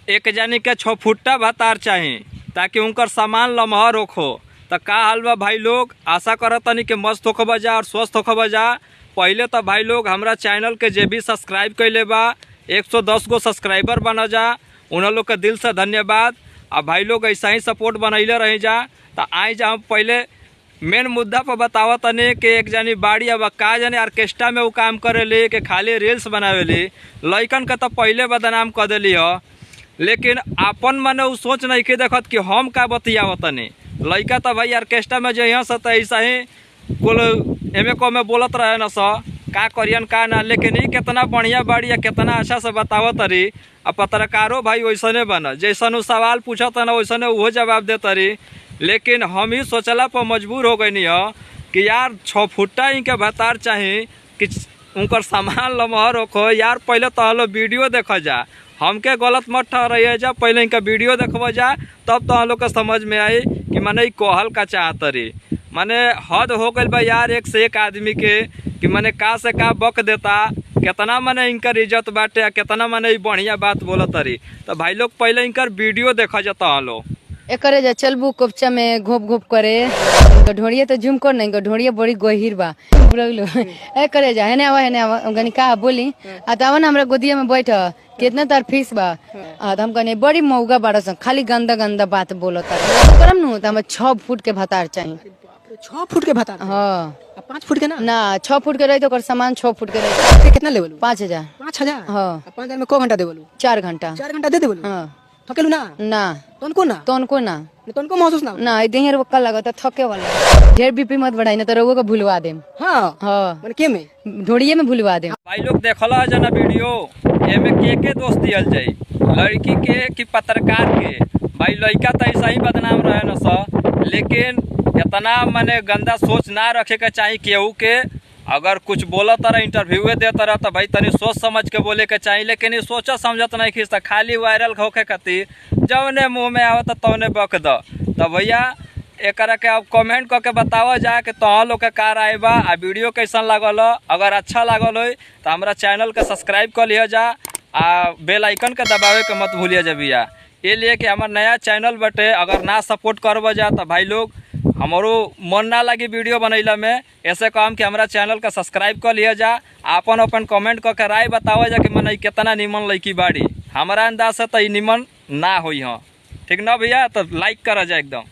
एक जानी के 6 फुट्टा भतार चाही ताकि उनकर सामान लमहर होखो। तो का हाल बा भाई लोग, आशा करतनी कि मस्त होखबा जा और स्वस्थ होखबा जा। पहले तो भाई लोग हमरा चैनल के जे भी सब्सक्राइब कैले बा 110 गो सब्सक्राइबर बना जा, उन लोग के दिल से धन्यवाद। अब भाई लोग ऐसा ही सपोर्ट बनैले रही जा। तो आई जा हम पहले मेन मुद्दा पर बतावा तने कि एक जानी बाड़ी अब का जाने ऑर्केस्ट्रा में वो काम करेली कि खाली रील्स बनावेली। लइकन के तो पहले बदनाम कर देली ह, लेकिन अपन मने उ सोच नहीं के देखत कि हम का बतियावत तनी। लइका तो भाई ऑर्केस्ट्रा में जइह से तो ऐसा ही कुल एमे को में बोलत रहे न स का करियन का ना, लेकिन ई कितना बढ़िया बाड़ी या कितना अच्छा से बतावत तरी। अब पत्रकारों भाई वैसने बन जैसन उ सवाल पूछत न वैसने उहो जवाब दे तरी। लेकिन हम ही सोचला पर मजबूर हो गई ह कि यार 6 फुट्टा इनके भतार चाही कि उनकर सामान लमहर होखो। यार पहले तो हलो वीडियो देखा जा, हमके गलत मत ठहराइए जा, पहले इनका वीडियो देखबा जा तब तो हम लोग के समझ में आई कि माने कहल का चाहतरी। माने हद हो गई बा यार एक से एक आदमी के कि माने का से का बक देता, कितना माने इनकर इज्जत बाटे, कितना माने बढ़िया बात बोलत तरी। तो भाई लोग पहले इनकर वीडियो देखा जाता हलो। एकरे जा चलबू कपचा में घोप घोप करे ढोड़िया तो झुम कर नहीं ढोड़िया बड़ी गहीर बा ए करे जा हेने आवा गनी का बोली आतावा ना हमरा गोदिया में बैठ कितना तार फीस बा आ हम कने बड़ी मौगा बाड़ा सन खाली गंदा गंदा बात बोलत करम नु त हम 6 फुट के भतार चाहिए। 6 फुट के भतार? हां 5 फुट के ना 6 फुट के रही तो सामान 6 फुट के रही। कितना लेवल? 5000। 5000? हां 5000 में को घंटा देवलू? 4 घंटा। 4 घंटा दे देवलू? हां थकेलू ना? ना तनको ना तनको महसूस ना ना देहर वक्का लागत थके वाला ढेर बीपी मत बढ़ाई ना तो रउआ के भूलवा देम। हां हां माने के में ढोड़िए में भूलवा देम। भाई लोग देखला जना वीडियो एमे के दोस्त दियल जाई, लड़की के कि पत्रकार के। भाई लड़का तो ऐसा ही बदनाम रहे न स, लेकिन इतना माने गंदा सोच ना रखे के चाहिए केहू के। अगर कुछ बोलत रहा इंटरव्यू देता रहा तो भाई तनी सोच समझ के बोले के चाहिए, लेकिन ये सोचा समझत नहीं खींचता खाली वायरल होके खातिर जौने मुँह में आवत तौने बक द। तो भैया एकरा के अब कमेंट करके बतावा जा कि तोहर लोग के का राय बा, आ वीडियो कैसन लागल। अगर अच्छा लागल हो तो हमारा चैनल के सब्सक्राइब कर लिया जा, आ बेल आइकन के दबावे के मत भूलिए जा भैया। ये लिए कि हमारा नया चैनल बटे, अगर ना सपोर्ट करब जा तो भाई लोग हमारो मन ना लगी वीडियो बनैला में। ऐसे काम कि हमारा चैनल का सब्सक्राइब कर लिया जा, अपन कमेंट करके राय बतावा जा कि मन कितना निमन लड़की बाड़ी। हमारा अंदाज से तो निमन ना होई। हाँ ठीक ना भैया, तो लाइक करा जा एकदम।